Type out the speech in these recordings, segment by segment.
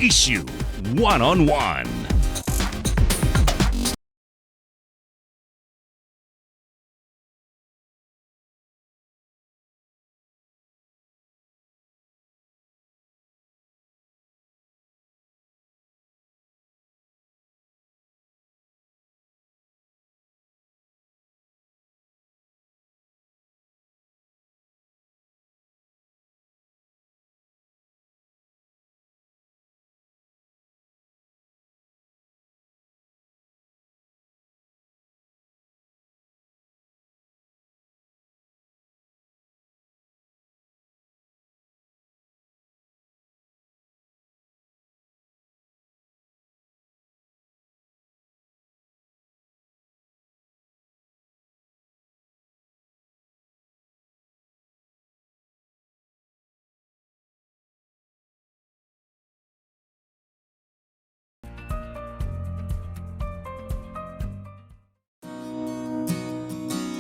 Isyu One-on-One.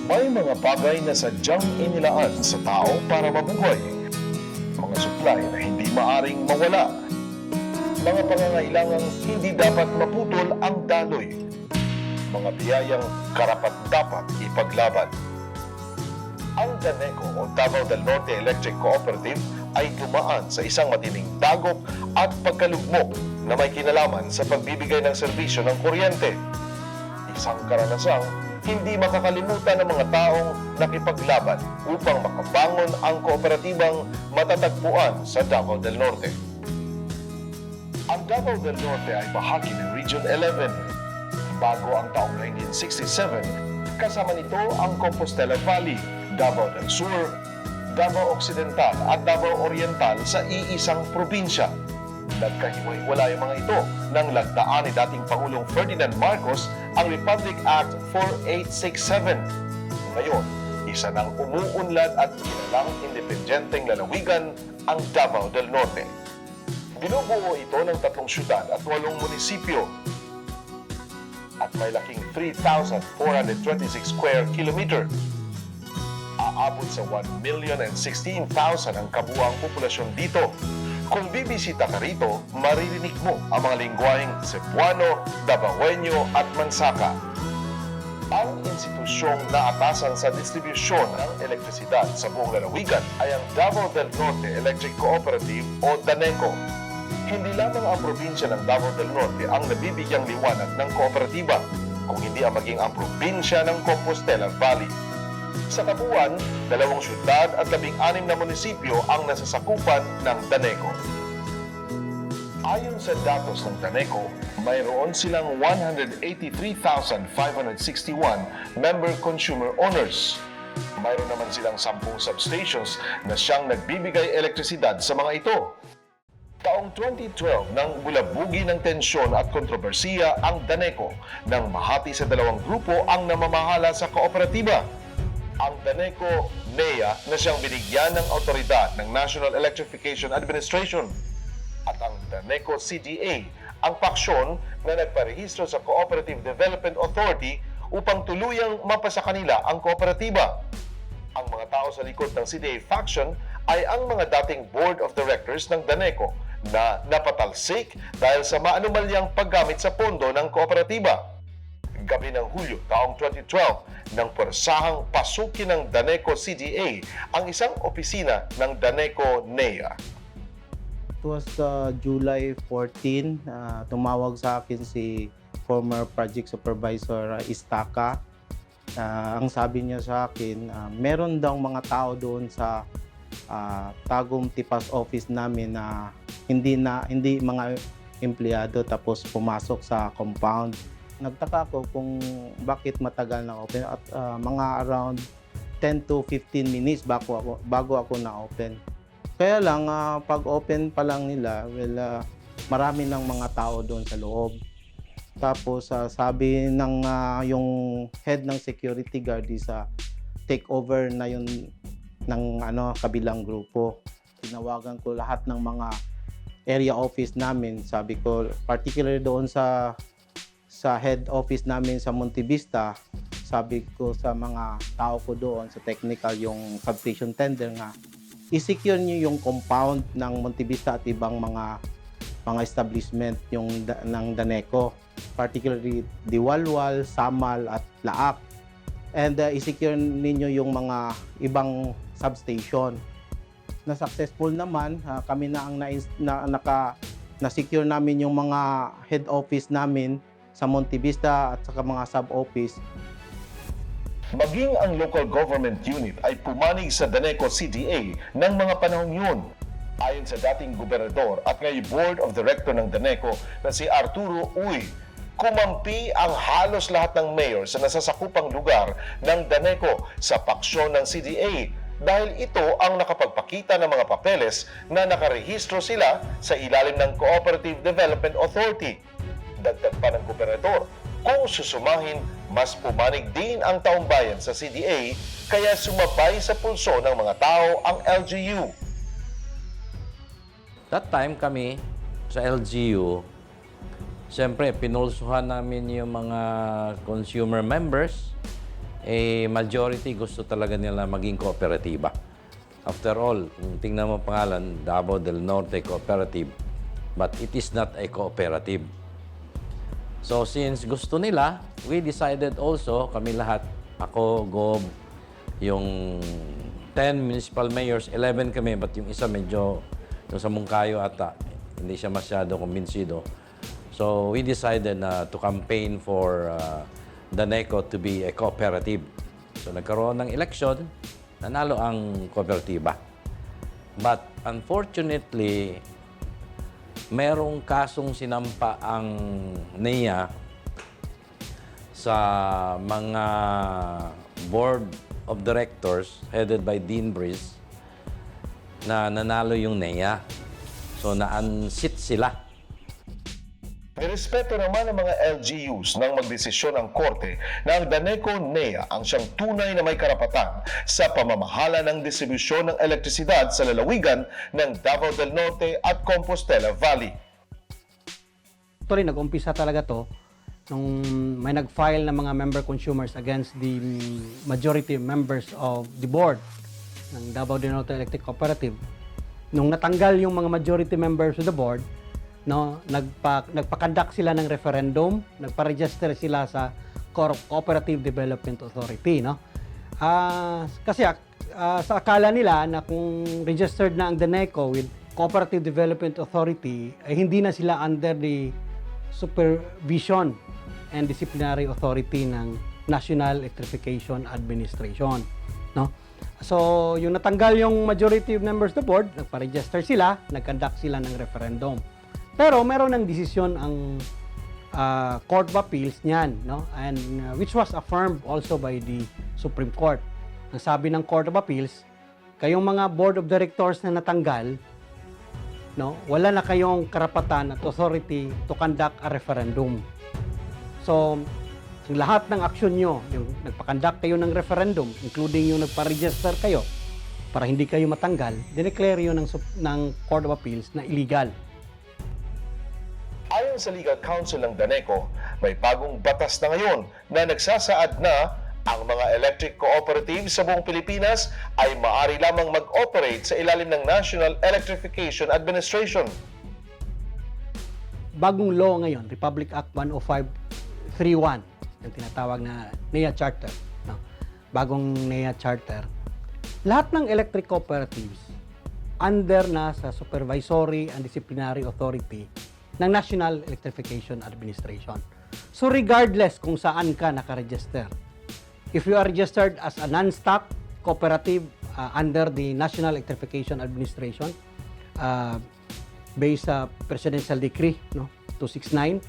May mga bagay na sadyang inilaan sa tao para mabuhay. Mga supply na hindi maaring mawala. Mga pangangailangang hindi dapat maputol ang daloy. Mga biyayang karapat-dapat ipaglaban. Ang DANECO o Davao del Norte Electric Cooperative ay dumaan sa isang matinding dagok at pagkalugmok na may kinalaman sa pagbibigay ng serbisyo ng kuryente. Isang karanasang hindi makakalimutan ng mga taong nakipaglaban upang makabangon ang kooperatibang matatagpuan sa Davao del Norte. Ang Davao del Norte ay bahagi ng Region 11. Bago ang taong 1967, kasama nito ang Compostela Valley, Davao del Sur, Davao Occidental at Davao Oriental sa iisang probinsya. Nagkahiwa-hiwala yung mga ito nang lagdaan ni dating Pangulong Ferdinand Marcos ang Republic Act 4867. Ngayon, isa ng umuunlad at kilalang independenteng lalawigan ang Davao del Norte. Binubuo ito ng 3 syudad at 8 munisipyo at may laking 3,426 square kilometer. Aabot sa 1,016,000 ang kabuuang populasyon dito. Kung bibisita ka rito, maririnig mo ang mga lingwaheng Cebuano, Davaoeño at Mansaka. Ang institusyong naatasan sa distribusyon ng elektrisidad sa buong lalawigan ay ang Davao del Norte Electric Cooperative o DANECO. Hindi lamang ang probinsya ng Davao del Norte ang nabibigyang liwanag ng kooperatiba, kung hindi ang maging ang probinsya ng Compostela Valley. Sa kabuuan, 2 syudad at 16 na munisipyo ang nasasakupan ng DANECO. Ayon sa datos ng DANECO, mayroon silang 183,561 member consumer owners. Mayroon naman silang 10 substations na siyang nagbibigay elektrisidad sa mga ito. Taong 2012 nang bulabugi ng tensyon at kontrobersiya ang DANECO nang mahati sa 2 grupo ang namamahala sa kooperatiba. Ang DANECO NEA na siyang binigyan ng autoridad ng National Electrification Administration at ang DANECO CDA ang paksyon na nagparehistro sa Cooperative Development Authority upang tuluyang mapasa kanila ang kooperatiba. Ang mga tao sa likod ng CDA faction ay ang mga dating Board of Directors ng DANECO na napatalsik dahil sa maanumalyang paggamit sa pondo ng kooperatiba. Gabi ng Hulyo taong 2012 nang persahang pasukin ng DANECO CDA ang isang opisina ng DANECO NEA. It was July 14, tumawag sa akin si former project supervisor Istaka. Ang sabi niya sa akin, meron daw mga tao doon sa Tagum Tipas office namin na hindi mga empleyado tapos pumasok sa compound. Nagtaka ako kung bakit matagal na open at mga around 10 to 15 minutes bago ako na-open. Kaya lang, pag-open pa lang nila, marami ng mga tao doon sa loob. Tapos sabi ng yung head ng security guard sa take over na yun ng kabilang grupo. Tinawagan ko lahat ng mga area office namin. Sabi ko, particularly doon sa head office namin sa Monte Vista, sabi ko sa mga tao ko doon sa technical, yung substation tender nga, i-secure niyo yung compound ng Monte Vista at ibang mga mga establishment ng DANECO, particularly Diwalwal, Samal at Laak. And i-secure ninyo yung mga ibang substation. Na successful naman, kami na ang na-secure namin yung mga head office namin sa Monte Vista at saka mga sub-office. Maging ang local government unit ay pumanig sa DANECO CDA ng mga panahong yun. Ayon sa dating gobernador at ngayon board of director ng DANECO na si Arturo Uy, kumampi ang halos lahat ng mayor sa nasasakupang lugar ng DANECO sa paksyon ng CDA dahil ito ang nakapagpakita ng mga papeles na nakarehistro sila sa ilalim ng Cooperative Development Authority. Dagdag pa ng gobernador, kung susumahin, mas pumanig din ang taong bayan sa CDA kaya sumabay sa pulso ng mga tao ang LGU. That time kami sa LGU, siyempre, pinulsuhan namin yung mga consumer members. Majority gusto talaga nila maging kooperatiba. After all, kung tingnan mo pangalan, Davao del Norte Cooperative, but it is not a cooperative. So, since gusto nila, we decided also, kami lahat, ako, Gob, yung 10 municipal mayors, 11 kami, but yung isa medyo, yung sa Mungkayo ata, hindi siya masyado kumbinsido. So, we decided to campaign for DANECO to be a cooperative. So, nagkaroon ng election, nanalo ang kooperatiba. But, unfortunately, merong kasong sinampa ang NEA sa mga board of directors headed by Dean Briz na nanalo yung NEA. So, na-unseat sila. Nirespeto naman ng mga LGUs nang magdesisyon ang korte na ang DANECO-NEA ang siyang tunay na may karapatan sa pamamahala ng distribusyon ng elektrisidad sa lalawigan ng Davao del Norte at Compostela Valley. Actually, nag-umpisa talaga to nung may nag-file ng mga member consumers against the majority members of the board ng Davao del Norte Electric Cooperative. Nung natanggal yung mga majority members of the board, no, nagpa-conduct sila ng referendum, nagpa-register sila sa Cooperative Development Authority, no? Kasi sa akala nila na kung registered na ang DANECO with Cooperative Development Authority, ay hindi na sila under the supervision and disciplinary authority ng National Electrification Administration, no? So, yung natanggal yung majority of members of the board, nagpa-register sila, nag-conduct sila ng referendum. Pero meron ng desisyon ang Court of Appeals niyan, no? And which was affirmed also by the Supreme Court. Ang sabi ng Court of Appeals, kayong mga board of directors na natanggal, no, wala na kayong karapatan at authority to conduct a referendum. So, ang lahat ng aksyon nyo, yung nagpa-conduct kayo ng referendum, including yung nagpa-register kayo para hindi kayo matanggal, dineclare yun ng Court of Appeals na illegal. Ayon sa Legal Counsel ng DANECO, may bagong batas na ngayon na nagsasaad na ang mga electric cooperatives sa buong Pilipinas ay maaari lamang mag-operate sa ilalim ng National Electrification Administration. Bagong law ngayon, Republic Act 10531, yung tinatawag na NEA Charter. No? Bagong NEA Charter. Lahat ng electric cooperatives under na sa Supervisory and Disciplinary Authority ng National Electrification Administration. So regardless kung saan ka nakaregister, if you are registered as a non-stock cooperative under the National Electrification Administration, based sa Presidential Decree, no, 269,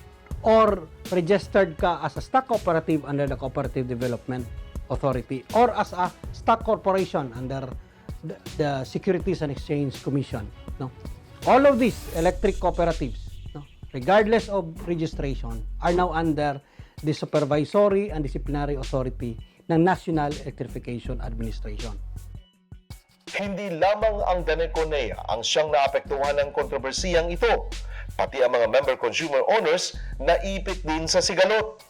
or registered ka as a stock cooperative under the Cooperative Development Authority, or as a stock corporation under the Securities and Exchange Commission, no, all of these electric cooperatives, regardless of registration, are now under the Supervisory and Disciplinary Authority ng National Electrification Administration. Hindi lamang ang DANECO-NEA ang siyang naapektuhan ng kontrobersiyang ito, pati ang mga member consumer owners naipit din sa sigalot.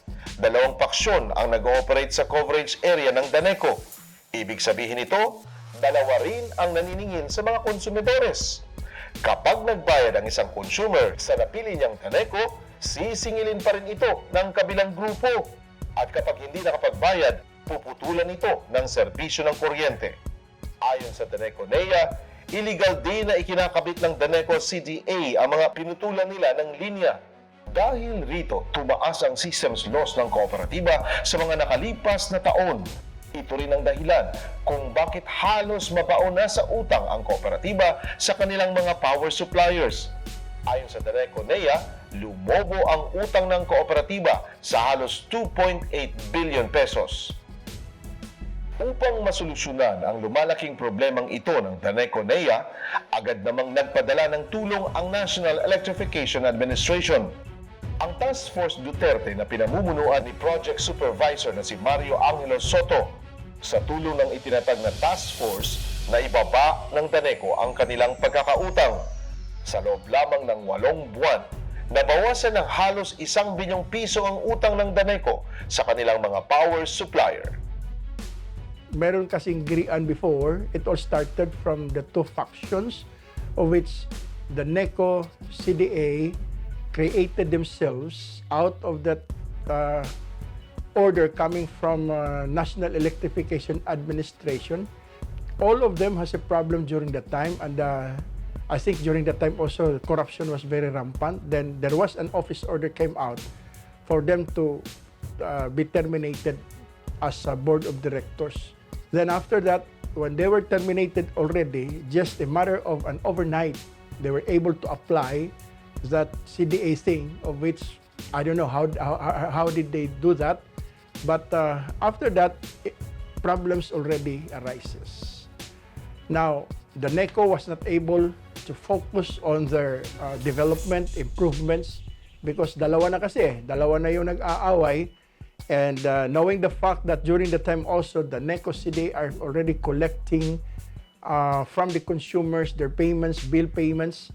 Dalawang paksyon ang nag-ooperate sa coverage area ng DANECO. Ibig sabihin nito, dalawa rin ang naniningil sa mga konsumidores. Kapag nagbayad ang isang consumer sa napili niyang DANECO, sisingilin pa rin ito ng kabilang grupo. At kapag hindi nakapagbayad, puputulan ito ng serbisyo ng kuryente. Ayon sa DANECO NEA, illegal din na ikinakabit ng DANECO CDA ang mga pinutulan nila ng linya. Dahil rito, tumaas ang systems loss ng kooperatiba sa mga nakalipas na taon. Ito rin ang dahilan kung bakit halos mabaon na sa utang ang kooperatiba sa kanilang mga power suppliers. Ayon sa DANECO NEA, lumobo ang utang ng kooperatiba sa halos 2.8 billion pesos. Upang masolusyonan ang lumalaking problemang ito ng DANECO NEA, agad namang nagpadala ng tulong ang National Electrification Administration. Ang Task Force Duterte na pinamumunuan ni Project Supervisor na si Angelo Sotto, sa tulong ng itinatag na task force na ibaba ng DANECO ang kanilang pagkakautang. Sa loob lamang ng 8 buwan, nabawasan ng halos 1 bilyong piso ang utang ng DANECO sa kanilang mga power supplier. Meron kasing grian before. It all started from the two factions of which the DANECO CDA created themselves out of that order coming from National Electrification Administration. All of them has a problem during that time, and I think during that time also corruption was very rampant. Then there was an office order came out for them to be terminated as a board of directors. Then after that, when they were terminated already, just a matter of an overnight, they were able to apply that CDA thing, of which I don't know how did they do that. But after that, problems already arises. Now, the DANECO was not able to focus on their development, improvements, because dalawa na yung nag-aaway. And knowing the fact that during the time also, the DANECO CDA are already collecting from the consumers their payments, bill payments,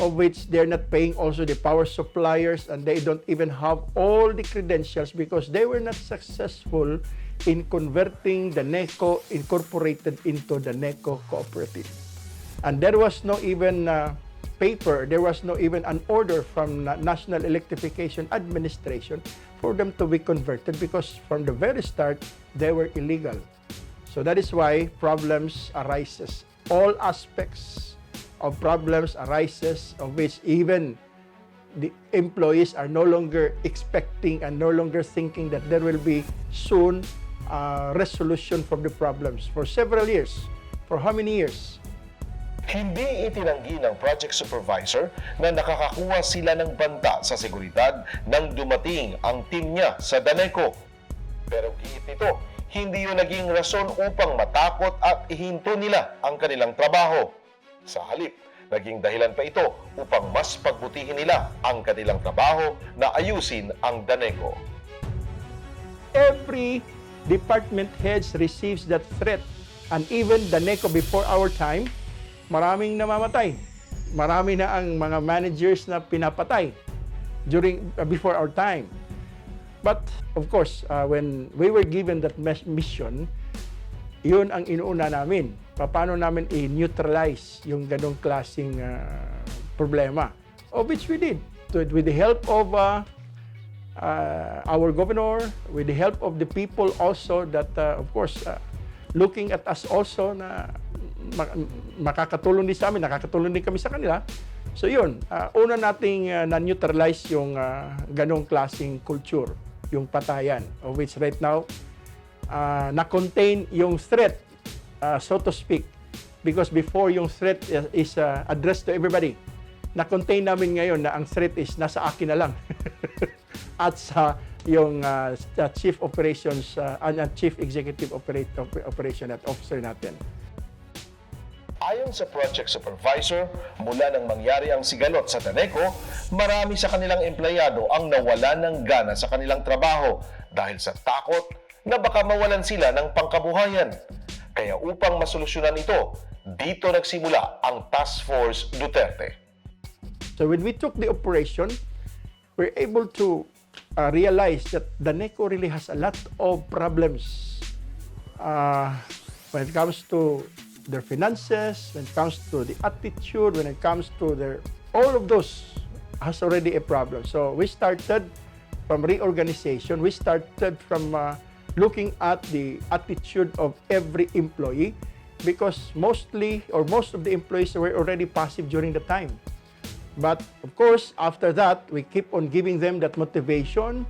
of which they're not paying also the power suppliers, and they don't even have all the credentials because they were not successful in converting the DANECO incorporated into the DANECO cooperative. And there was no even paper, there was no even an order from National Electrification Administration for them to be converted because from the very start, they were illegal. So that is why problems arises. All aspects of problems arises, of which even the employees are no longer expecting and no longer thinking that there will be soon resolution for the problems for several years. For how many years? Hindi itinanggi ng project supervisor na nakakakuha sila ng banta sa seguridad nang dumating ang team niya sa DANECO. Pero giit nito, hindi yun naging rason upang matakot at ihinto nila ang kanilang trabaho. Sa halip, naging dahilan pa ito upang mas pagbutihin nila ang kanilang trabaho na ayusin ang DANECO. Every department heads receives that threat, and even DANECO before our time, maraming namamatay. Marami na ang mga managers na pinapatay before our time. But of course, when we were given that mission, yun ang inuuna namin. Paano namin i-neutralize yung ganong klaseng problema, of which we did. So, with the help of our governor, with the help of the people also that, of course, looking at us also na makakatulong din sa amin, nakakatulong din kami sa kanila. So yun, una nating na-neutralize yung ganong klaseng culture, yung patayan, of which right now, na-contain yung threat, so to speak, because before yung threat is addressed to everybody, na-contain namin ngayon na ang threat is nasa akin na lang at sa yung chief operations chief executive operation at officer natin. Ayon sa project supervisor, mula nang mangyari ang sigalot sa DANECO, marami sa kanilang empleyado ang nawalan ng gana sa kanilang trabaho dahil sa takot na baka mawalan sila ng pangkabuhayan. Kaya upang masolusyonan ito, dito nagsimula ang Task Force Duterte. So when we took the operation, we're able to realize that DANECO really has a lot of problems when it comes to their finances, when it comes to the attitude, when it comes to their, all of those has already a problem. So we started from reorganization. We started from looking at the attitude of every employee, because mostly or most of the employees were already passive during the time. But of course, after that, we keep on giving them that motivation.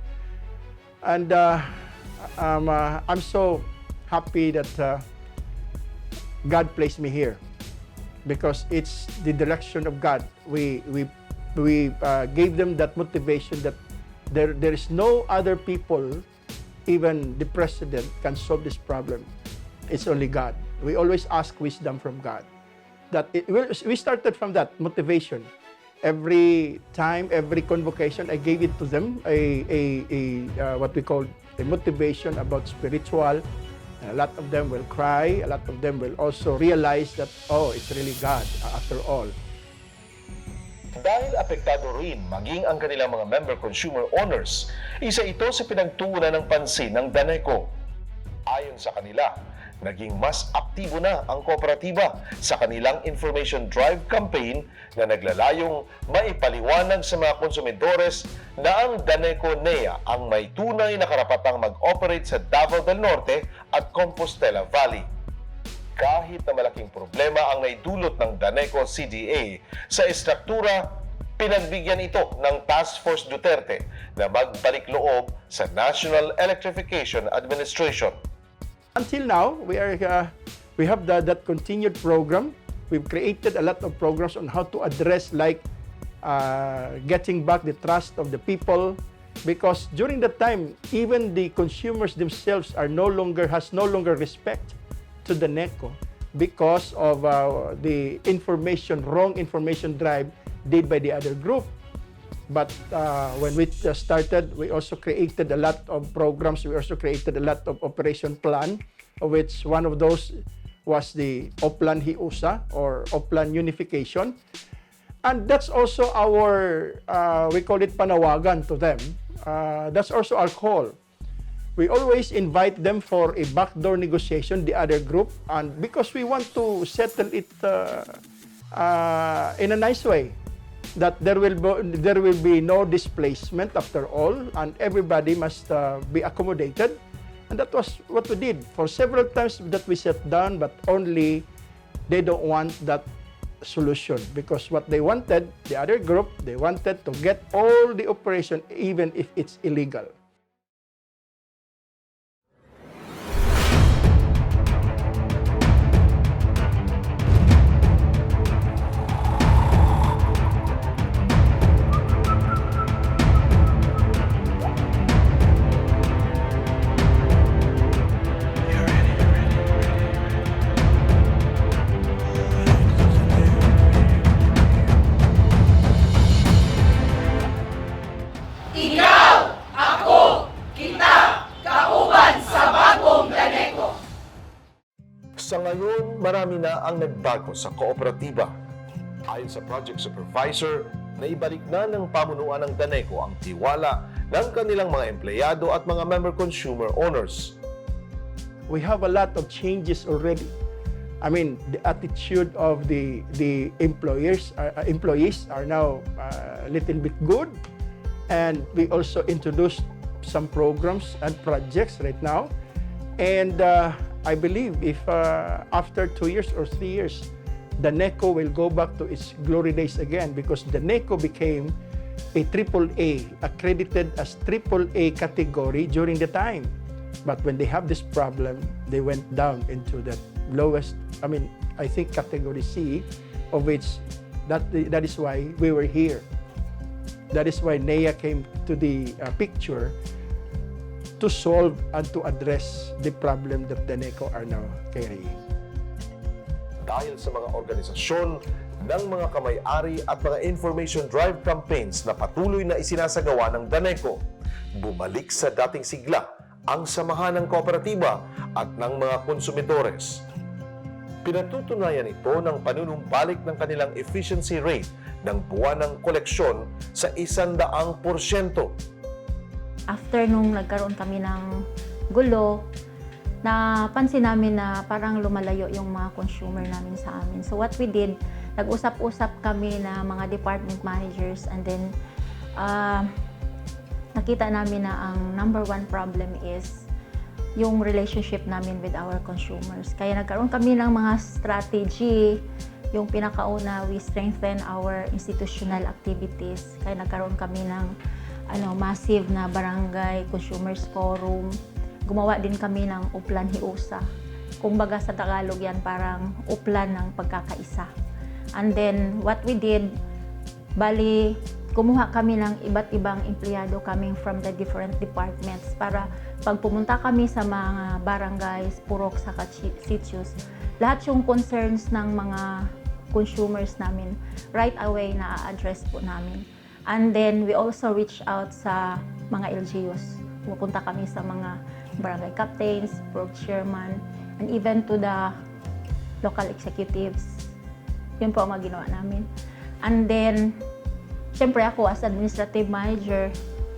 And I'm so happy that God placed me here, because it's the direction of God. We gave them that motivation that there is no other people, even the president, can solve this problem. It's only God. We always ask wisdom from God. We started from that motivation. Every time, every convocation, I gave it to them what we call a motivation about spiritual. And a lot of them will cry. A lot of them will also realize that, oh, it's really God after all. Dahil apektado rin maging ang kanilang mga member consumer owners, isa ito sa pinagtuunan ng pansin ng DANECO. Ayon sa kanila, naging mas aktibo na ang kooperatiba sa kanilang information drive campaign na naglalayong maipaliwanag sa mga konsumidores na ang DANECO-NEA ang may tunay na karapatang mag-operate sa Davao del Norte at Compostela Valley. Kahit na malaking problema ang naidulot ng DANECO-CDA sa estruktura, pinagbigyan ito ng Task Force Duterte na magbalik loob sa National Electrification Administration. Until now, we have that continued program. We've created a lot of programs on how to address, like getting back the trust of the people, because during that time, even the consumers themselves has no longer respect to the DANECO because of the wrong information drive did by the other group. But when we started, we also created a lot of programs. We also created a lot of operation plan, of which one of those was the Oplan Hiusa, or Oplan Unification. And that's also our, we call it panawagan to them. That's also our call. We always invite them for a backdoor negotiation, the other group, and because we want to settle it in a nice way, that there will be no displacement after all, and everybody must be accommodated. And that was what we did for several times that we sat down, but only they don't want that solution, because what they wanted, the other group, they wanted to get all the operation even if it's illegal. Sa ngayon, marami na ang nagbago sa kooperatiba. Ayon sa Project Supervisor, naibalik na ng pamunuan ng DANECO ang tiwala ng kanilang mga empleyado at mga member consumer owners. We have a lot of changes already. I mean, the attitude of the employees are now a little bit good, and we also introduced some programs and projects right now. And I believe if after 2 years or 3 years, DANECO will go back to its glory days again, because DANECO became a AAA, accredited as AAA category during the time. But when they have this problem, they went down into the lowest, I think category C, of which that is why we were here. That is why NEA came to the picture to solve and to address the problem that DANECO are now carrying. Dahil sa mga organisasyon ng mga kamay-ari at mga information drive campaigns na patuloy na isinasagawa ng DANECO, bumalik sa dating sigla ang samahan ng kooperatiba at ng mga konsumidores. Pinatutunayan ito ng panunumbalik ng kanilang efficiency rate ng buwanang koleksyon sa 100%. After nung nagkaroon kami ng gulo, napansin namin na parang lumalayo yung mga consumer namin sa amin. So what we did, nag-usap-usap kami na mga department managers, and then nakita namin na ang number one problem is yung relationship namin with our consumers. Kaya nagkaroon kami ng mga strategy. Yung pinakauna, we strengthen our institutional activities. Kaya nagkaroon kami ng massive na barangay consumers forum. Gumawa din kami ng uplan hiusa. Kumbaga sa Tagalog yan, parang uplan ng pagkakaisa. And then what we did, bali kumuha kami ng iba't ibang empleyado coming from the different departments para pag pumunta kami sa mga barangays, purok, saka sitios, lahat yung concerns ng mga consumers namin, right away na-address po namin. And then we also reach out sa mga LGUs. Pupunta kami sa mga barangay captains, purok chairman, and even to the local executives. Yun po ang mga ginawa namin. And then, syempre ako as administrative manager,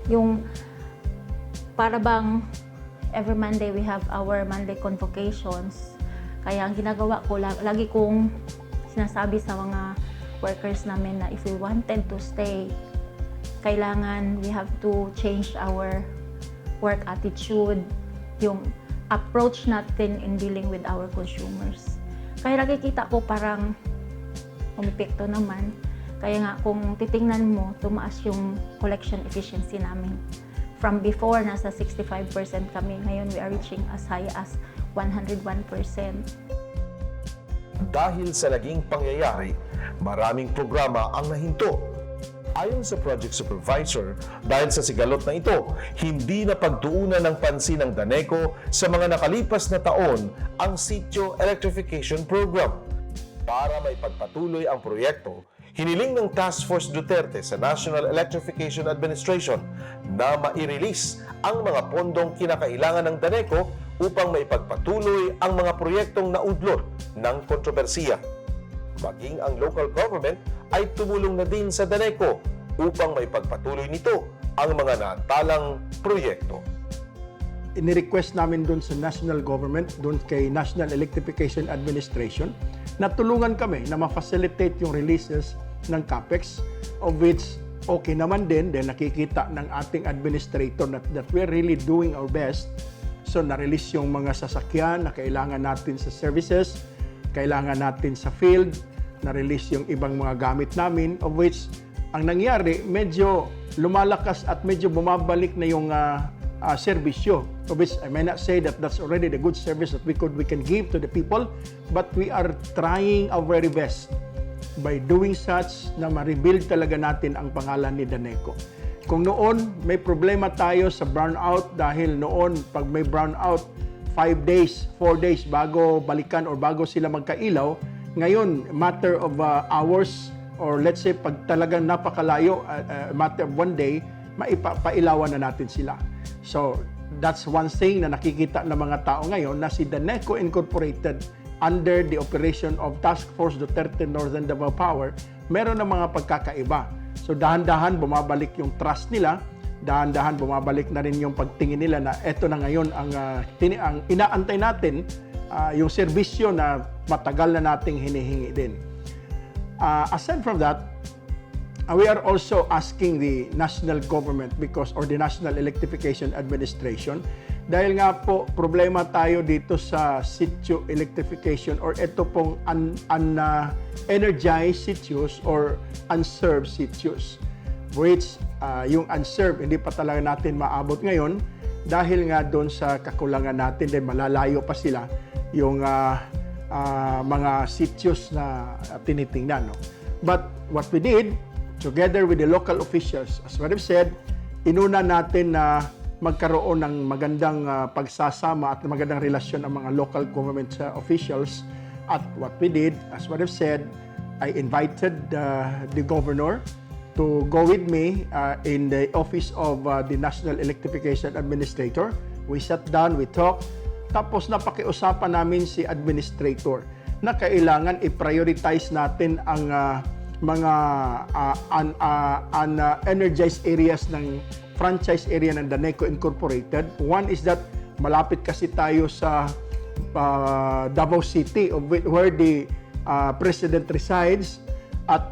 yung para bang every Monday we have our Monday convocations. Kaya ang ginagawa ko, lagi kong sinasabi sa mga workers namin na if we wanted to stay, kailangan we have to change our work attitude, yung approach natin in dealing with our consumers. Kaya nakikita ko parang umipekto naman. Kaya nga kung titingnan mo, tumaas yung collection efficiency namin. From before, nasa 65% kami. Ngayon, we are reaching as high as 101%. Dahil sa naging pangyayari, maraming programa ang nahinto. Ayon sa Project Supervisor, dahil sa sigalot na ito, hindi na pagtuunan ng pansin ng DANECO sa mga nakalipas na taon ang Sitio Electrification Program. Para may pagpatuloy ang proyekto, hiniling ng Task Force Duterte sa National Electrification Administration na mai-release ang mga pondong kinakailangan ng DANECO upang may pagpatuloy ang mga proyektong naudlot ng kontrobersiya. Maging ang local government ay tumulong na din sa DANECO upang may pagpatuloy nito ang mga natalang proyekto. Ini-request namin doon sa national government, doon kay National Electrification Administration, na tulungan kami na ma-facilitate yung releases ng CAPEX, of which okay naman din, dahil nakikita ng ating administrator that we're really doing our best. So, na-release yung mga sasakyan na kailangan natin sa services, kailangan natin sa field, na-release yung ibang mga gamit namin, of which ang nangyari, medyo lumalakas at medyo bumabalik na yung serbisyo. Of which I may not say that that's already the good service that we can give to the people, but we are trying our very best by doing such na ma-rebuild talaga natin ang pangalan ni DANECO. Kung noon may problema tayo sa brownout, dahil noon pag may brownout 5 days, 4 days bago balikan or bago sila magkailaw, ngayon matter of hours, or let's say pag talagang napakalayo, matter of 1 day, maipapailawan na natin sila. So that's one thing na nakikita ng mga tao ngayon, na si DANECO Incorporated under the operation of Task Force Duterte Northern Davao Power, meron ng mga pagkakaiba. So dahan-dahan bumabalik yung trust nila, dahan-dahan bumabalik na rin yung pagtingin nila na eto na ngayon ang inaantay natin, yung serbisyo na matagal na nating hinihingi din. Aside from that, we are also asking the national government or the National Electrification Administration, dahil nga po problema tayo dito sa sitio electrification, or ito pong energized sitios or unserved sitios, which yung unserved hindi pa talaga natin maabot ngayon dahil nga doon sa kakulangan natin, dahil malalayo pa sila yung mga sitios na tinitingnan. No? But what we did, together with the local officials, as what I've said, inuna natin na magkaroon ng magandang pagsasama at magandang relasyon ang mga local government officials. At what we did, as what I've said, I invited the governor to go with me in the office of the National Electrification Administrator. We sat down, we talked, tapos napakiusapan namin si administrator na kailangan i-prioritize natin ang mga energized areas ng franchise area ng DANECO Incorporated. One is that Malapit kasi tayo sa Davao City, where the President resides. At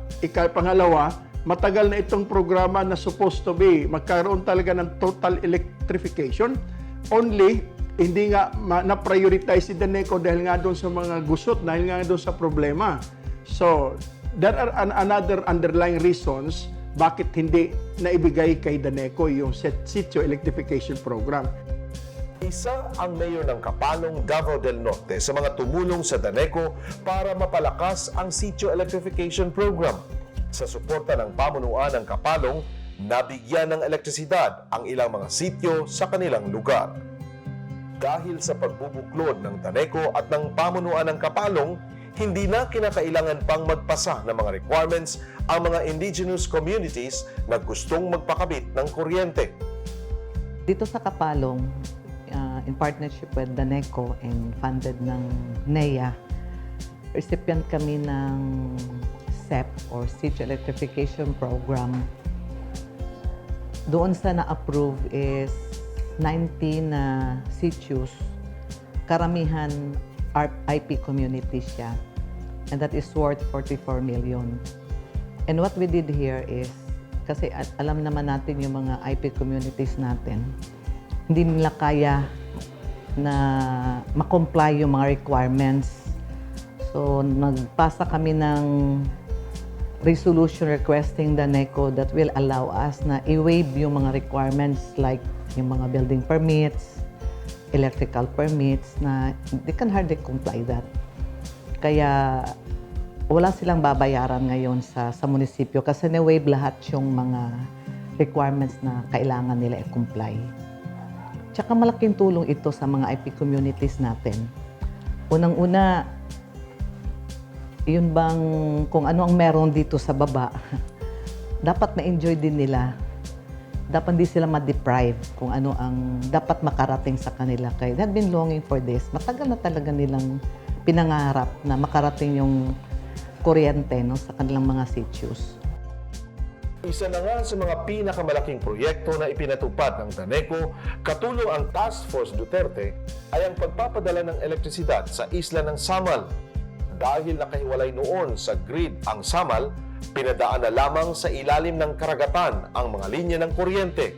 pangalawa, matagal na itong programa na supposed to be magkaroon talaga ng total electrification. Only, hindi nga na-prioritize si DANECO dahil nga doon sa mga gusot, dahil nga doon sa problema. So, there are another underlying reasons bakit hindi naibigay kay DANECO yung sitio electrification program. Isa ang mayor ng Kapalong, Davao del Norte sa mga tumulong sa DANECO para mapalakas ang sitio electrification program. Sa suporta ng pamunuan ng Kapalong, nabigyan ng elektrisidad ang ilang mga sitio sa kanilang lugar. Dahil sa pagbubuklod ng DANECO at ng pamunuan ng Kapalong, hindi na kinakailangan pang magpasa ng mga requirements ang mga indigenous communities na gustong magpakabit ng kuryente. Dito sa Kapalong, in partnership with DANECO and funded ng NEA, recipient kami ng SEP or Sitio Electrification Program. Doon sa na-approve is 19 sitios. Karamihan IP communities siya. And that is worth 44 million. And what we did here is, kasi alam naman natin yung mga IP communities natin, hindi nila kaya na ma-comply yung mga requirements. So, nagpasa kami ng resolution requesting DANECO that will allow us na i-waive yung mga requirements like yung mga building permits, electrical permits na they can hardly comply that. Kaya wala silang babayaran ngayon sa munisipyo kasi na-waive lahat yung mga requirements na kailangan nila i-comply. Tsaka malaking tulong ito sa mga IP communities natin. Unang-una, yun bang kung ano ang meron dito sa baba, dapat na-enjoy din nila. Dapat hindi sila ma-deprive kung ano ang dapat makarating sa kanila. Kaya they've been longing for this. Matagal na talaga nilang pinangarap na makarating yung kuryente sa kanilang mga sitios. Isa na nga sa mga pinakamalaking proyekto na ipinatupad ng DANECO, katulong ang Task Force Duterte, ay ang pagpapadala ng elektrisidad sa isla ng Samal. Dahil nakahiwalay noon sa grid ang Samal, pinadaan na lamang sa ilalim ng karagatan ang mga linya ng kuryente.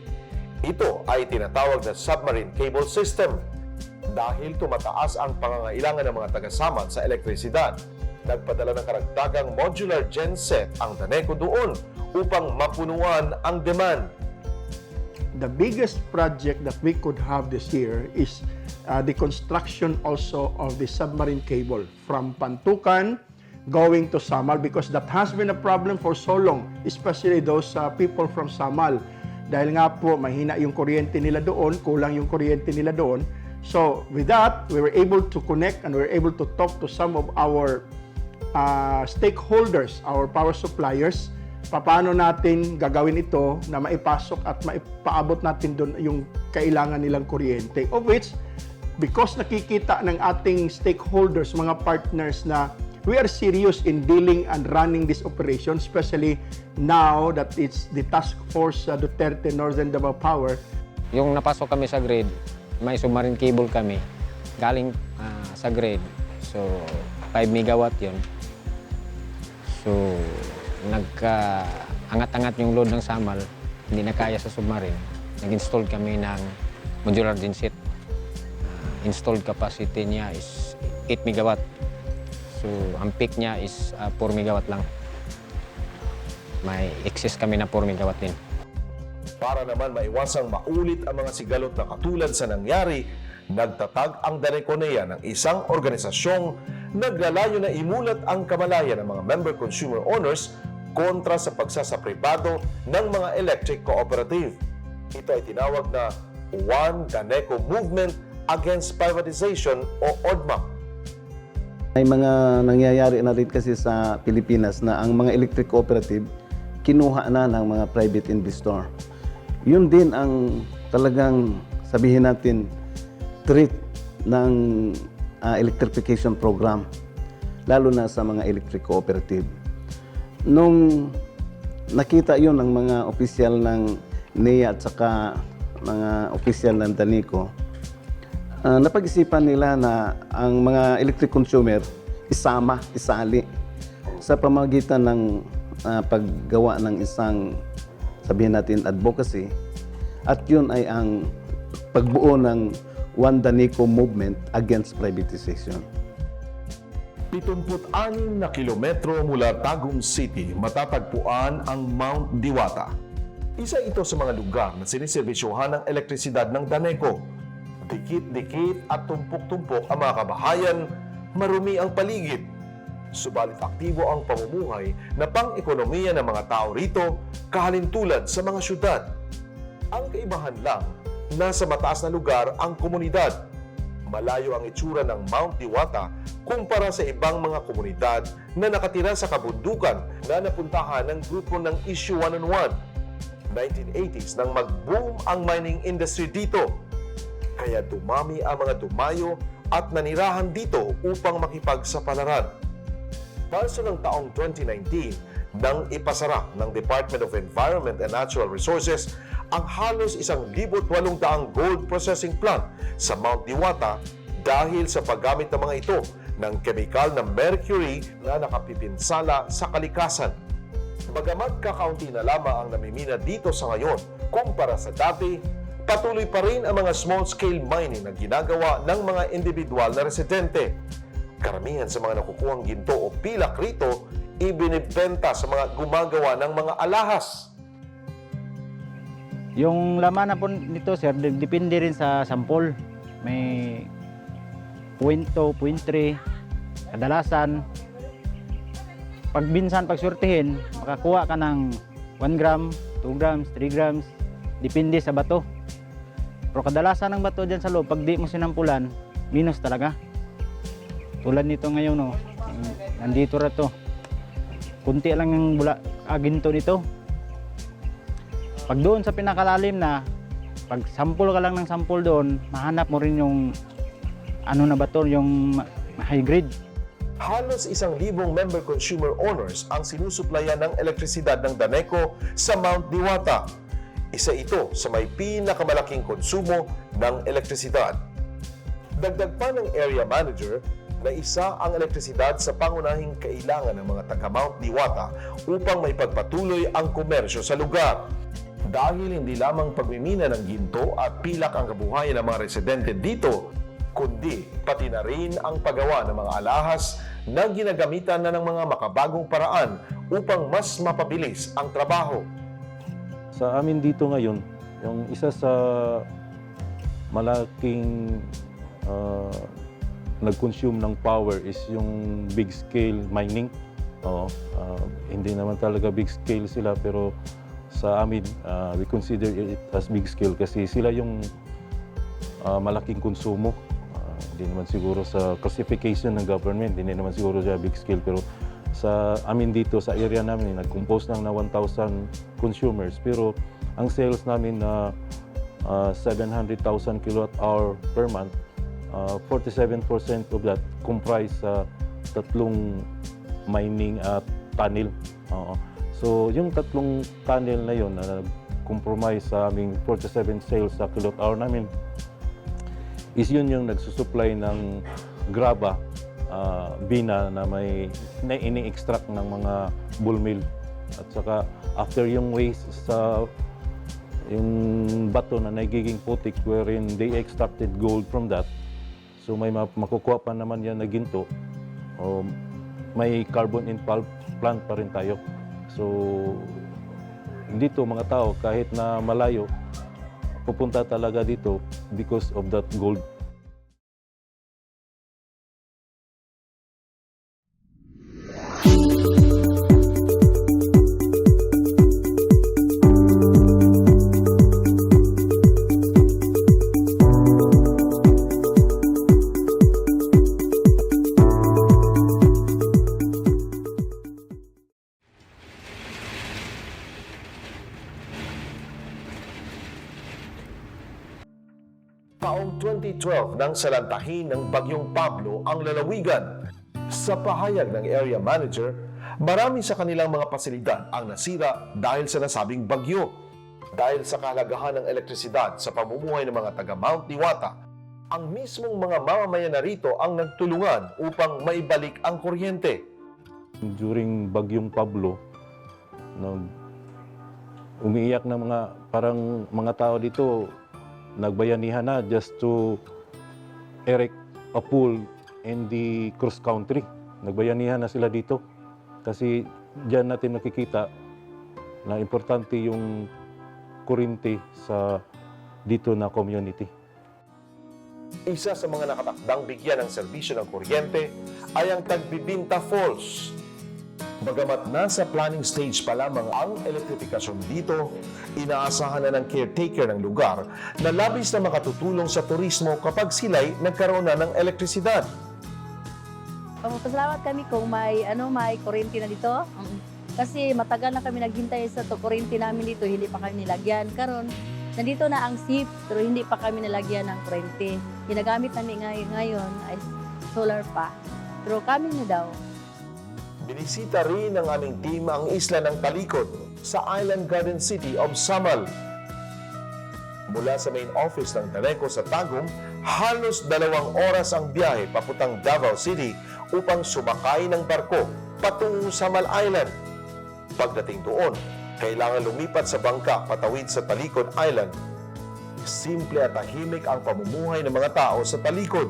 Ito ay tinatawag na submarine cable system. Dahil tumataas ang pangangailangan ng mga taga-Samal sa elektrisidad, nagpadala ng karagdagang modular genset ang DANECO doon upang mapunuan ang demand. The biggest project that we could have this year is the construction also of the submarine cable from Pantukan going to Samal, because that has been a problem for so long, especially those people from Samal. Dahil nga po, mahina yung kuryente nila doon, kulang yung kuryente nila doon. So with that, we were able to connect and we were able to talk to some of our stakeholders, our power suppliers, paano natin gagawin ito na maipasok at maipaabot natin doon yung kailangan nilang kuryente. Of which, because nakikita ng ating stakeholders, mga partners na we are serious in dealing and running this operation, especially now that it's the Task Force Duterte Northern Davao Power. Yung napasok kami sa grid, may submarine cable kami galing sa grid. So, 5 megawatt yun. So, nagka-angat-angat yung load ng Samal, hindi na kaya sa submarine. Nag-install kami ng modular genset. Installed capacity niya is 8 megawatt. So, ang peak niya is 4 megawatt lang. May excess kami na 4 megawatt din. Para naman maiwasang maulit ang mga sigalot na katulad sa nangyari, nagtatag ang DANECO ng isang organisasyong naglalayo na imulat ang kamalayan ng mga member consumer owners kontra sa pagsasapribado ng mga electric cooperative. Ito ay tinawag na One DANECO Movement Against Privatization o ODMA. May mga nangyayari na rin kasi sa Pilipinas na ang mga electric cooperative kinuha na ng mga private investor. Yun din ang talagang sabihin natin threat ng electrification program, lalo na sa mga electric cooperative. Nung nakita yun ng mga opisyal ng NEA at saka mga opisyal ng DANECO, napag-isipan nila na ang mga electric consumer isali sa pamamagitan ng paggawa ng isang, sabihin natin, advocacy, at yun ay ang pagbuo ng One DANECO movement against privatization. 76 na kilometro mula Tagum City, matatagpuan ang Mount Diwata. Isa ito sa mga lugar na siniservisyohan ng elektrisidad ng DANECO. Dikit-dikit at tumpok-tumpok ang mga kabahayan, marumi ang paligid. Subalit aktibo ang pamumuhay na pang-ekonomiya ng mga tao rito, kahalintulad sa mga syudad. Ang kaibahan lang, nasa mataas na lugar ang komunidad. Malayo ang itsura ng Mount Diwata kumpara sa ibang mga komunidad na nakatira sa kabundukan na napuntahan ng grupo ng Isyu One-on-One. 1980s nang mag-boom ang mining industry dito. Kaya dumami ang mga dumayo at nanirahan dito upang makipagsapalaran. Marso ng taong 2019, nang ipasara ng Department of Environment and Natural Resources ang halos 1,800 gold processing plant sa Mount Diwata dahil sa paggamit ng mga ito ng kemikal na mercury na nakapipinsala sa kalikasan. Bagamat kakaunti na lamang ang namimina dito sa ngayon kumpara sa dati, patuloy pa rin ang mga small-scale mining na ginagawa ng mga individual na residente. Karamihan sa mga nakukuhang ginto o pilak rito, ibinibenta sa mga gumagawa ng mga alahas. Yung laman na po nito, sir, depende rin sa sample. May 0.2, 0.3, kadalasan. Pag binsan, pag surtihin, makakuha ka ng 1 gram, 2 grams, 3 grams, depende sa bato. Pero kadalasan ng bato dyan sa loob, pag di mo sinampulan, minus talaga. Tulad nito ngayon, no, nandito na to. Kunti lang yung ginto nito. Pag doon sa pinakalalim na, pag sample ka lang ng sample doon, mahanap mo rin yung ano na ba to, yung high grade. Halos 1,000 member consumer owners ang sinusuplayan ng elektrisidad ng DANECO sa Mount Diwata. Isa ito sa may pinakamalaking konsumo ng elektrisidad. Dagdag pa ng area manager na isa ang elektrisidad sa pangunahing kailangan ng mga taga Mount Diwata upang may pagpatuloy ang komersyo sa lugar. Dahil hindi lamang pagmimina ng ginto at pilak ang kabuhayan ng mga residente dito, kundi pati na rin ang paggawa ng mga alahas na ginagamitan na ng mga makabagong paraan upang mas mapabilis ang trabaho. Sa amin dito ngayon, yung isa sa malaking nag-consume ng power is yung big scale mining. Hindi naman talaga big scale sila, pero sa amin, we consider it as big scale kasi sila yung malaking konsumo. Hindi naman siguro sa classification ng government, hindi naman siguro siya big scale, pero sa amin dito, sa area namin, nag-compose lang na 1,000 consumers, pero ang sales namin na 700,000 kilowatt-hour per month, 47% of that comprise sa tatlong mining tunnel. So, yung tatlong tunnel na yun na compromise sa aming 47 sales sa kilowatt-hour namin is yun yung nagsusupply ng graba, bina na may ini-extract ng mga bull mill. At saka after yung waste sa yung bato na nagiging putik wherein they extracted gold from that, so may makukuha pa naman yan na ginto, may carbon in pulp plant pa rin tayo. So, dito mga tao, kahit na malayo, pupunta talaga dito because of that gold. Taong 2012 nang salantahin ng Bagyong Pablo ang lalawigan. Sa pahayag ng area manager, marami sa kanilang mga pasilidad ang nasira dahil sa nasabing bagyo. Dahil sa kahalagahan ng elektrisidad sa pamumuhay ng mga taga Mount Diwata, Ang mismong mga mamamayan na rito ang nagtulungan upang maibalik ang kuryente. During Bagyong Pablo, umiiyak na parang mga tao dito, nagbayanihan na just to erect a pool in the cross country. Nagbayanihan na sila dito. Kasi diyan natin nakikita na importante yung kuryente sa dito na community. Isa sa mga nakatakdang bigyan ng serbisyo ng kuryente ay ang Tagbibinta Falls. Bagamat nasa planning stage pa lamang ang elektrifikasyon dito, inaasahan na ng caretaker ng lugar na labis na makatutulong sa turismo kapag sila'y nagkaroon na ng elektrisidad. Pasalamat kami kung may kuryente na dito. Kasi matagal na kami naghintay sa kuryente namin dito, hindi pa kami nilagyan. Karon nandito na ang SIP, pero hindi pa kami nilagyan ng kuryente. Ginagamit namin ngayon ay solar pa. Pero kami na daw. Binisita rin ng aming team ang isla ng Talikod sa Island Garden City of Samal. Mula sa main office ng DANECO sa Tagum, halos 2 oras ang biyahe papuntang Davao City upang sumakay ng barko patungo sa Samal Island. Pagdating doon, kailangan lumipat sa bangka patawid sa Talikod Island. Simple at tahimik ang pamumuhay ng mga tao sa Talikod.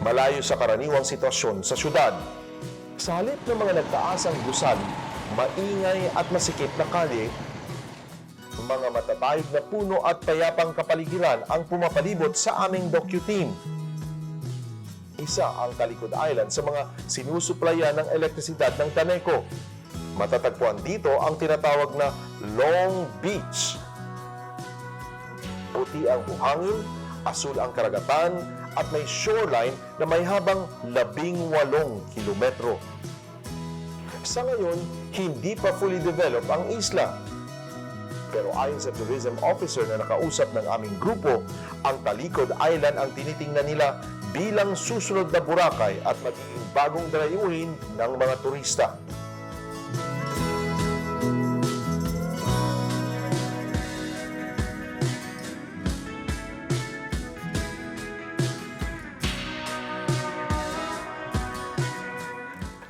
Malayo sa karaniwang sitwasyon sa syudad. Sa halip ng mga nagtaasang gusali, maingay at masikip na kalye, mga matatayog na puno at payapang kapaligiran ang pumapalibot sa aming docu-team. Isa ang Talikod Island sa mga sinusuplayan ng elektrisidad ng DANECO. Matatagpuan dito ang tinatawag na Long Beach. Puti ang buhangin, asul ang karagatan, at may shoreline na may habang 18 kilometro. Sa ngayon, hindi pa fully developed ang isla. Pero ayon sa tourism officer na nakausap ng aming grupo, ang Talikod Island ang tinitingnan nila bilang susunod na Boracay at magiging bagong dayuhin ng mga turista.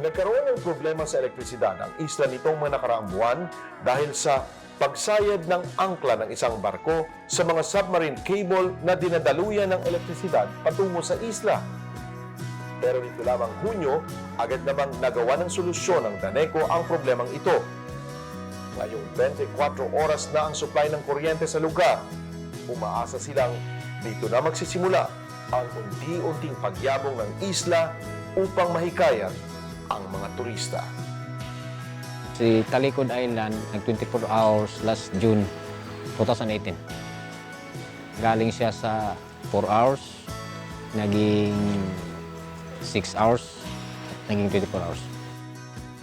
Nagkaroon ng problema sa elektrisidad ang isla nitong mga nakaraang buwan dahil sa pagsayad ng angkla ng isang barko sa mga submarine cable na dinadaluyan ng elektrisidad patungo sa isla. Pero nito lamang Hunyo, agad namang nagawa ng solusyon ng DANECO ang problemang ito. Ngayong 24 oras na ang supply ng kuryente sa lugar, umaasa silang dito na magsisimula ang unti-unting pagyabong ng isla upang mahikayat ang mga turista. Si Talikod Island, nag-24 hours last June 2018. Galing siya sa 4 hours, naging 6 hours, naging 24 hours.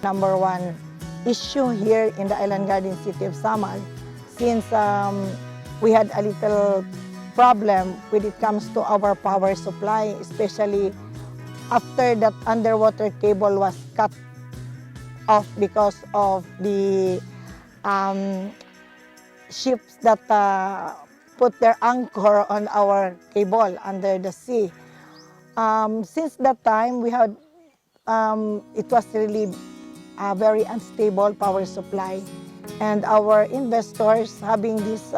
Number one issue here in the Island Garden City of Samal, since we had a little problem when it comes to our power supply, especially after that underwater cable was cut off because of the ships that put their anchor on our cable under the sea. Since that time, we had it was really a very unstable power supply, and our investors having this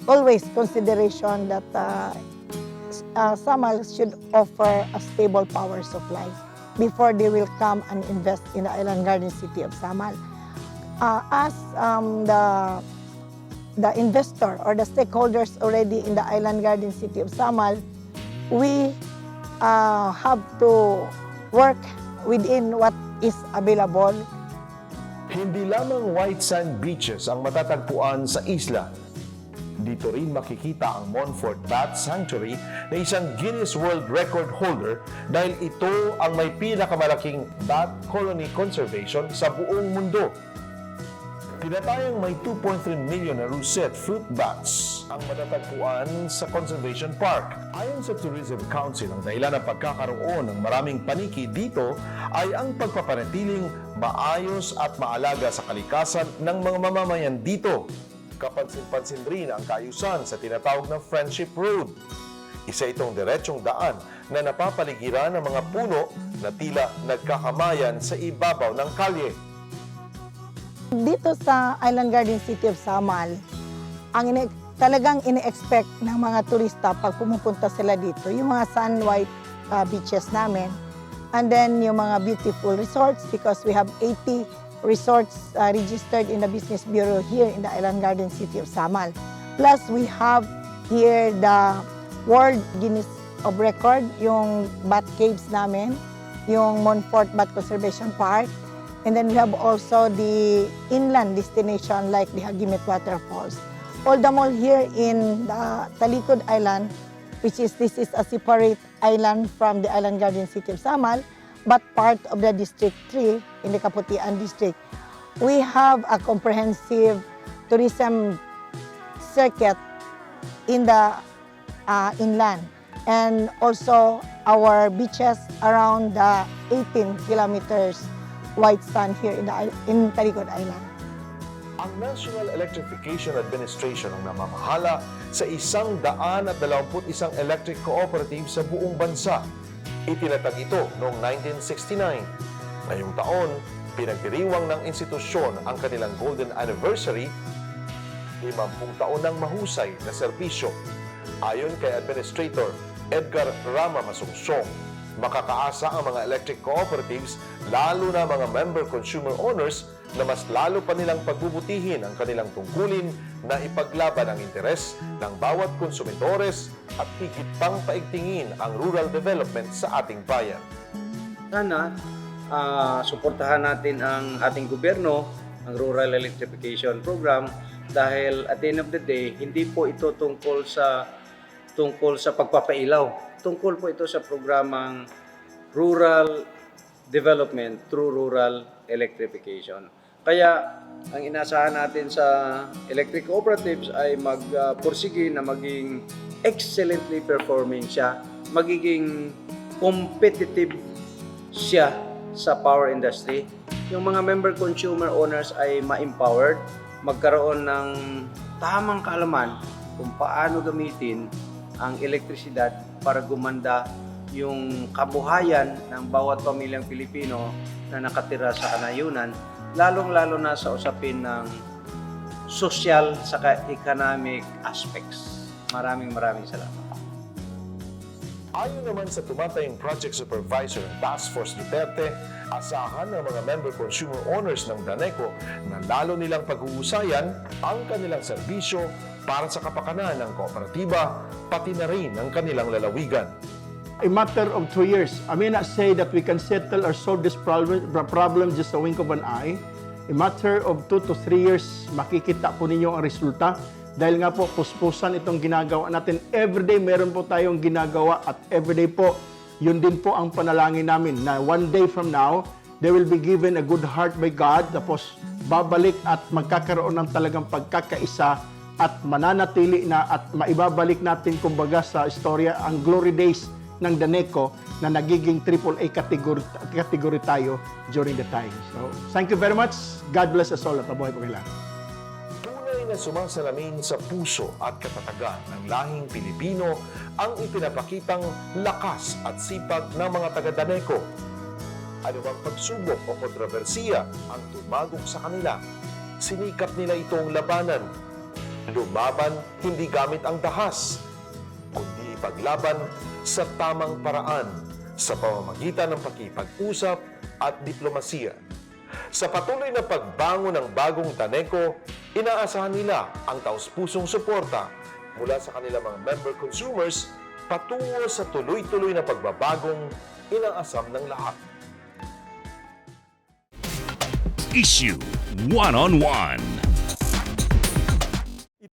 always consideration that Samal should offer a stable power supply before they will come and invest in the Island Garden City of Samal. As the investor or the stakeholders already in the Island Garden City of Samal, we have to work within what is available. Hindi lamang white sand beaches ang matatagpuan sa isla. Dito rin makikita ang Montfort Bat Sanctuary na isang Guinness World Record holder dahil ito ang may pinakamalaking bat colony conservation sa buong mundo. Tinatayang may 2.3 million na russet fruit bats ang matatagpuan sa Conservation Park. Ayon sa Tourism Council, ang dahilan ng pagkakaroon ng maraming paniki dito ay ang pagpapanatiling maayos at maalaga sa kalikasan ng mga mamamayan dito. Kapansin-pansin rin ang kaayusan sa tinatawag na Friendship Road. Isa itong diretsong daan na napapaligiran ng mga puno na tila nagkakamayan sa ibabaw ng kalye. Dito sa Island Garden City of Samal, talagang ini-expect ng mga turista pag pumupunta sila dito, yung mga sun white beaches namin, and then yung mga beautiful resorts because we have 80 resorts registered in the Business Bureau here in the Island Garden City of Samal. Plus, we have here the World Guinness of Record, yung bat caves namin, yung Montfort Bat Conservation Park, and then we have also the inland destination like the Hagimit Waterfalls. All the more here in the Talikod Island, this is a separate island from the Island Garden City of Samal, but part of the District 3 in the Kaputian District. We have a comprehensive tourism circuit in the inland, and also our beaches around the 18 kilometers white sand here in Talikod Island. Ang National Electrification Administration ang namamahala sa 121 electric cooperatives sa buong bansa. Itinatag ito noong 1969. Ngayong taon, pinagdiriwang ng institusyon ang kanilang golden anniversary, 50 taon ng mahusay na serbisyo. Ayon kay Administrator Edgar Rama Masungsong, makakaasa ang mga electric cooperatives, lalo na mga member consumer owners, na mas lalo pa nilang pagbubutihin ang kanilang tungkulin na ipaglaban ang interes ng bawat konsumitores at higit pang paigtingin ang rural development sa ating bayan. Sana suportahan natin ang ating gobyerno, ang Rural Electrification Program, dahil at the end of the day, hindi po ito tungkol sa pagpapailaw. Tungkol po ito sa programang Rural Development through Rural Electrification. Kaya ang inasahan natin sa electric cooperatives ay magpursige na maging excellently performing siya, magiging competitive siya sa power industry. Yung mga member consumer owners ay ma-empowered, magkaroon ng tamang kaalaman kung paano gamitin ang elektrisidad para gumanda yung kabuhayan ng bawat pamilyang Pilipino na nakatira sa kanayunan, lalong-lalo na sa usapin ng social saka economic aspects. Maraming salamat. Ayon naman sa tumatayong Project Supervisor ng Task Force Duterte, asahan ng mga member consumer owners ng DANECO na lalo nilang pag-uusayan ang kanilang serbisyo para sa kapakanan ng kooperatiba, pati na rin ang kanilang lalawigan. A matter of 2 years. I may not say that we can settle or solve this problem just a wink of an eye. A matter of 2 to 3 years, makikita po ninyo ang resulta. Dahil nga po, puspusan itong ginagawa natin. Everyday meron po tayong ginagawa at everyday po, yun din po ang panalangin namin na one day from now, they will be given a good heart by God. Tapos babalik at magkakaroon ng talagang pagkakaisa at mananatili na at maibabalik natin kumbaga sa istorya ang glory days ng DANECO na nagiging AAA category tayo during the time. So, thank you very much. God bless us all at mabuhay po kailan. Tunay na sumasalamin sa puso at katatagan ng lahing Pilipino ang ipinapakitang lakas at sipag ng mga taga-DANECO. Ano bang pagsubok o kontrobersiya ang tumagok sa kanila? Sinikap nila itong labanan. Lumaban hindi gamit ang dahas, kundi ipaglaban sa tamang paraan sa pamamagitan ng pakikipag-usap at diplomasiya. Sa patuloy na pagbangon ng bagong DANECO, inaasahan nila ang taus-pusong suporta mula sa kanilang mga member consumers patungo sa tuloy-tuloy na pagbabagong inaasam ng lahat. Isyu One-on-One.